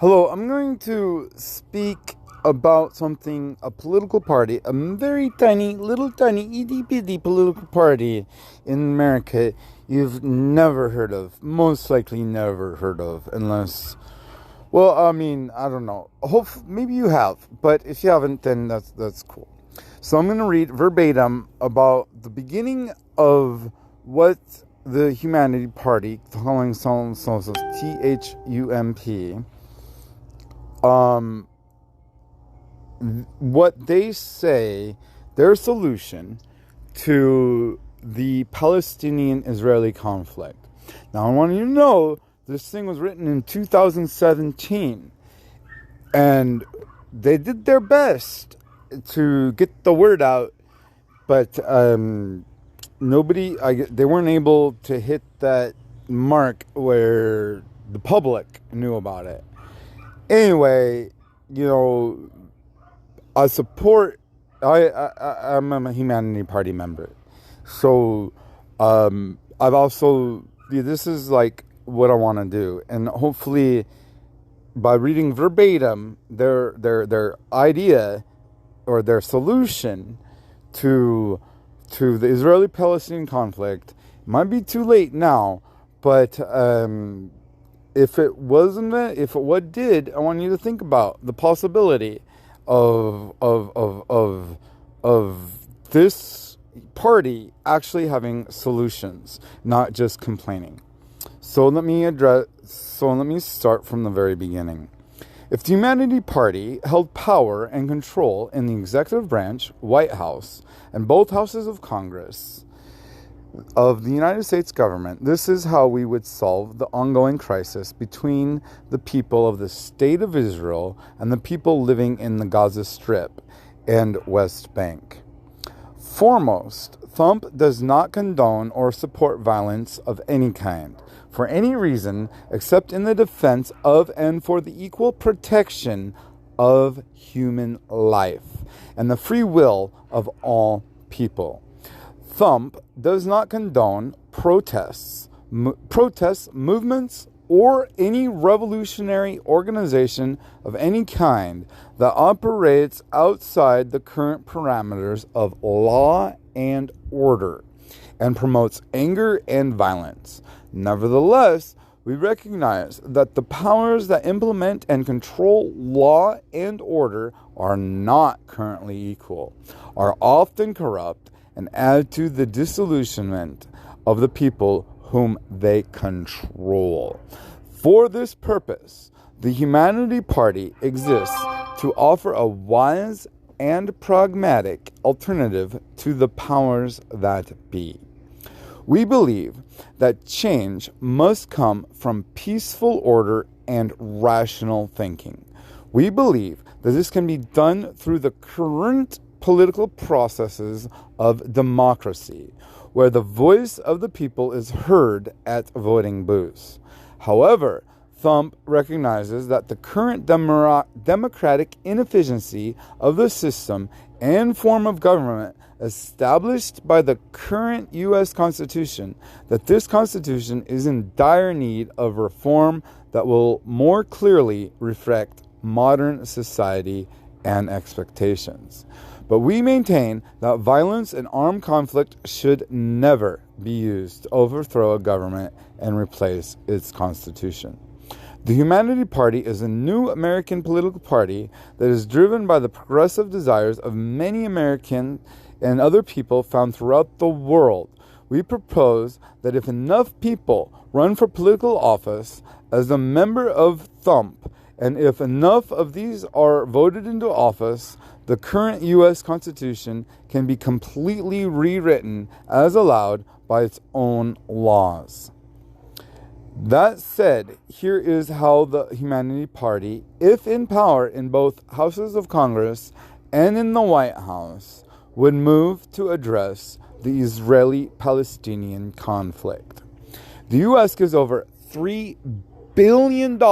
Hello, I'm going to speak about a political party, a very tiny, little tiny, itty bitty political party in America you've never heard of, most likely never heard of, unless, I don't know. Maybe you have, but if you haven't, then that's cool. So I'm going to read verbatim about the beginning of what the Humanity Party, calling themselves THUMP, what they say their solution to the Palestinian-Israeli conflict. Now, I want you to know this thing was written in 2017, and they did their best to get the word out, but they weren't able to hit that mark where the public knew about it. Anyway, I'm a Humanity Party member. So, this is like what I want to do. And hopefully, by reading verbatim their idea or their solution to the Israeli-Palestinian conflict, it might be too late now, but if it did, I want you to think about the possibility of this party actually having solutions, not just complaining. So let me start from the very beginning. If the Humanity Party held power and control in the executive branch, White House, and both houses of Congress of the United States government, this is how we would solve the ongoing crisis between the people of the State of Israel and the people living in the Gaza Strip and West Bank. Foremost, Thump does not condone or support violence of any kind, for any reason except in the defense of and for the equal protection of human life and the free will of all people. Thump does not condone protests, movements, or any revolutionary organization of any kind that operates outside the current parameters of law and order and promotes anger and violence. Nevertheless, we recognize that the powers that implement and control law and order are not currently equal, are often corrupt, and add to the disillusionment of the people whom they control. For this purpose, the Humanity Party exists to offer a wise and pragmatic alternative to the powers that be. We believe that change must come from peaceful order and rational thinking. We believe that this can be done through the current political processes of democracy, where the voice of the people is heard at voting booths. However, Thump recognizes that the current democratic inefficiency of the system and form of government established by the current U.S. Constitution, that this Constitution is in dire need of reform that will more clearly reflect modern society and expectations. But we maintain that violence and armed conflict should never be used to overthrow a government and replace its constitution. The Humanity Party is a new American political party that is driven by the progressive desires of many American and other people found throughout the world. We propose that if enough people run for political office as a member of Thump, and if enough of these are voted into office, the current U.S. Constitution can be completely rewritten as allowed by its own laws. That said, here is how the Humanity Party, if in power in both houses of Congress and in the White House, would move to address the Israeli-Palestinian conflict. The U.S. gives over $3 billion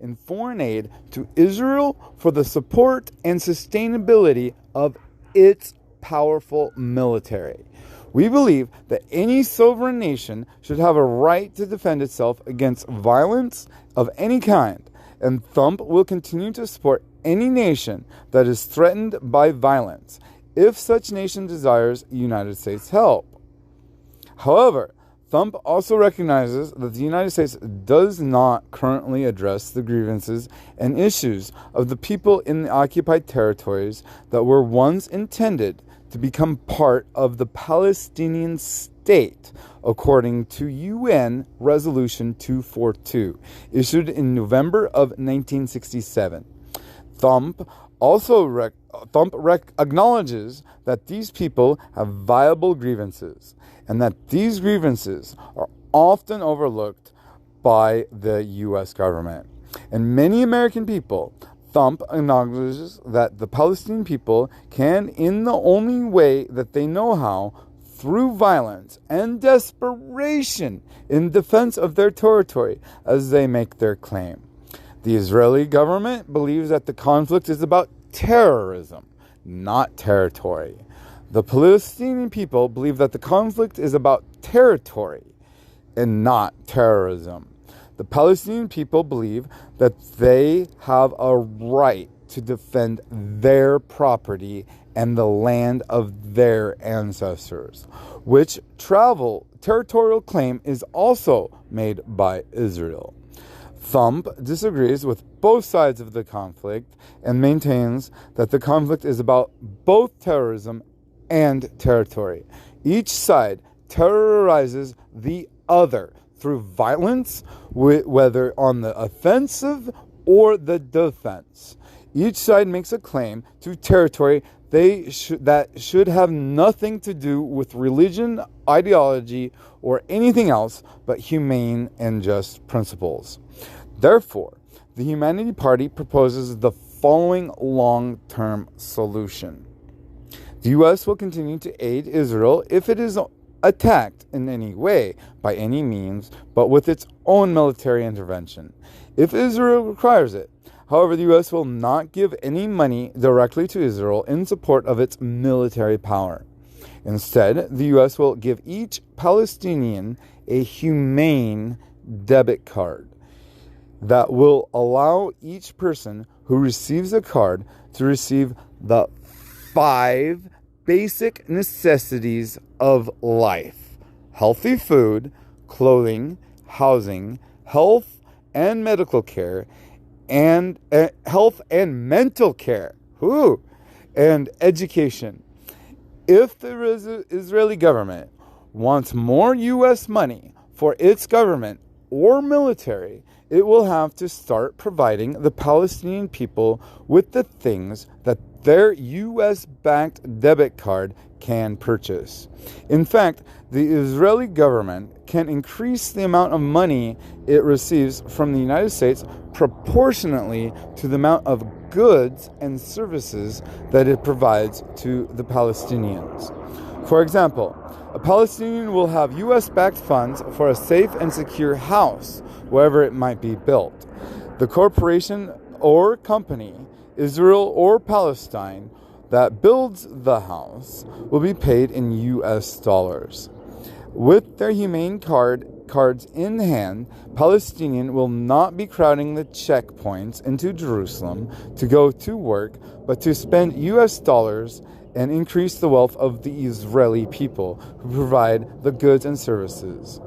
in foreign aid to Israel for the support and sustainability of its powerful military. We believe that any sovereign nation should have a right to defend itself against violence of any kind, and Thump will continue to support any nation that is threatened by violence if such nation desires United States help. However, Thump also recognizes that the United States does not currently address the grievances and issues of the people in the occupied territories that were once intended to become part of the Palestinian state, according to UN Resolution 242, issued in November of 1967. Thump acknowledges that these people have viable grievances, and that these grievances are often overlooked by the U.S. government. And many American people, Thump acknowledges that the Palestinian people can, in the only way that they know how, through violence and desperation in defense of their territory as they make their claim. The Israeli government believes that the conflict is about terrorism, not territory. The Palestinian people believe that the conflict is about territory and not terrorism. The Palestinian people believe that they have a right to defend their property and the land of their ancestors, which territorial claim is also made by Israel. Thump disagrees with both sides of the conflict and maintains that the conflict is about both terrorism and territory. Each side terrorizes the other through violence, whether on the offensive or the defense. Each side makes a claim to territory that should have nothing to do with religion, ideology, or anything else but humane and just principles. Therefore, the Humanity Party proposes the following long-term solution. The U.S. will continue to aid Israel if it is attacked in any way, by any means, but with its own military intervention, if Israel requires it. However, the U.S. will not give any money directly to Israel in support of its military power. Instead, the U.S. will give each Palestinian a humane debit card that will allow each person who receives a card to receive the 5 basic necessities of life: healthy food, clothing, housing, health and medical care, and health and mental care, and education. If the Israeli government wants more U.S. money for its government or military, it will have to start providing the Palestinian people with the things that their U.S.-backed debit card can purchase. In fact, the Israeli government can increase the amount of money it receives from the United States proportionately to the amount of goods and services that it provides to the Palestinians. For example, a Palestinian will have U.S.-backed funds for a safe and secure house, wherever it might be built. The corporation or company, Israel or Palestine, that builds the house will be paid in U.S. dollars. With their humane cards in hand, Palestinian will not be crowding the checkpoints into Jerusalem to go to work, but to spend U.S. dollars and increase the wealth of the Israeli people who provide the goods and services.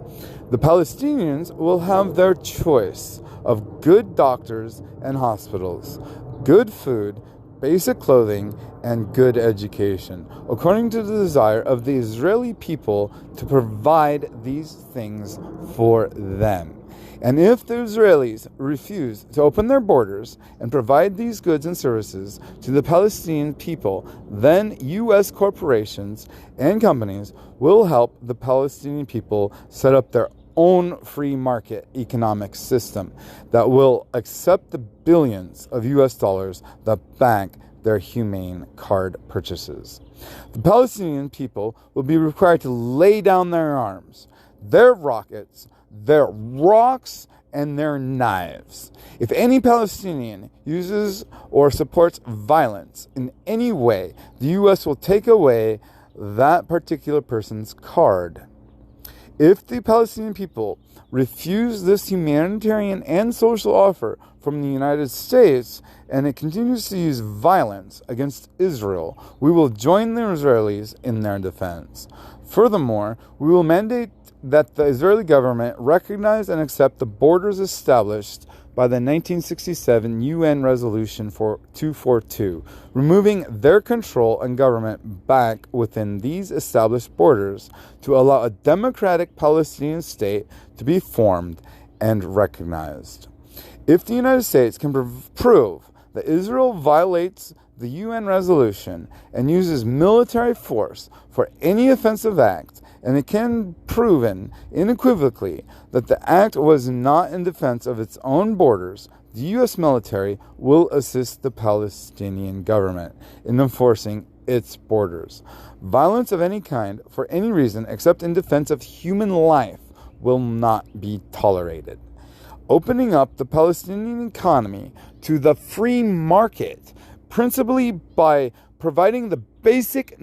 The Palestinians will have their choice of good doctors and hospitals, good food, basic clothing, and good education, according to the desire of the Israeli people to provide these things for them. And if the Israelis refuse to open their borders and provide these goods and services to the Palestinian people, then U.S. corporations and companies will help the Palestinian people set up their own free market economic system that will accept the billions of U.S. dollars that back their humane card purchases. The Palestinian people will be required to lay down their arms, their rockets, their rocks, and their knives. If any Palestinian uses or supports violence in any way, the U.S. will take away that particular person's card. If the Palestinian people refuse this humanitarian and social offer from the United States, and it continues to use violence against Israel, we will join the Israelis in their defense. Furthermore, we will mandate that the Israeli government recognize and accept the borders established by the 1967 UN Resolution 242, removing their control and government back within these established borders to allow a democratic Palestinian state to be formed and recognized. If the United States can prove that Israel violates the UN resolution and uses military force for any offensive act, and it can proven unequivocally that the act was not in defense of its own borders, the U.S. military will assist the Palestinian government in enforcing its borders. Violence of any kind, for any reason except in defense of human life, will not be tolerated. Opening up the Palestinian economy to the free market, principally by providing the basic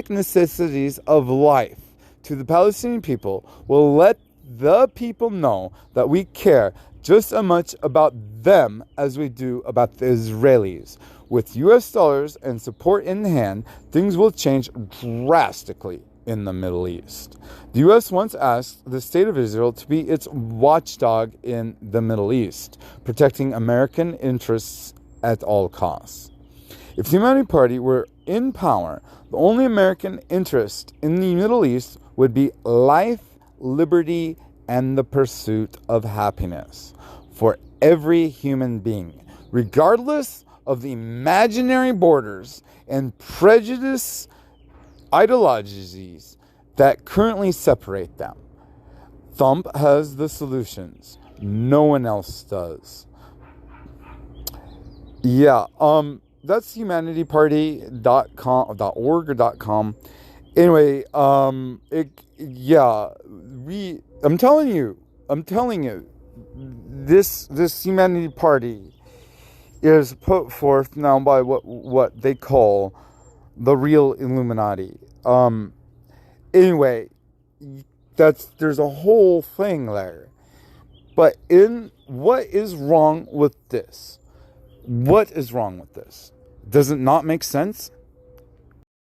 necessities of life to the Palestinian people, will let the people know that we care just as much about them as we do about the Israelis. With US dollars and support in hand, things will change drastically in the Middle East. The U.S. once asked the State of Israel to be its watchdog in the Middle East, protecting American interests at all costs. If the Humanity Party were in power, the only American interest in the Middle East would be life, liberty, and the pursuit of happiness for every human being, regardless of the imaginary borders and prejudice ideologies that currently separate them. Thump has the solutions. No one else does. Yeah, that's humanityparty.com.org or .com. Anyway, I'm telling you, this Humanity Party is put forth now by what they call the real Illuminati. Anyway, there's a whole thing there. But what is wrong with this? What is wrong with this? Does it not make sense?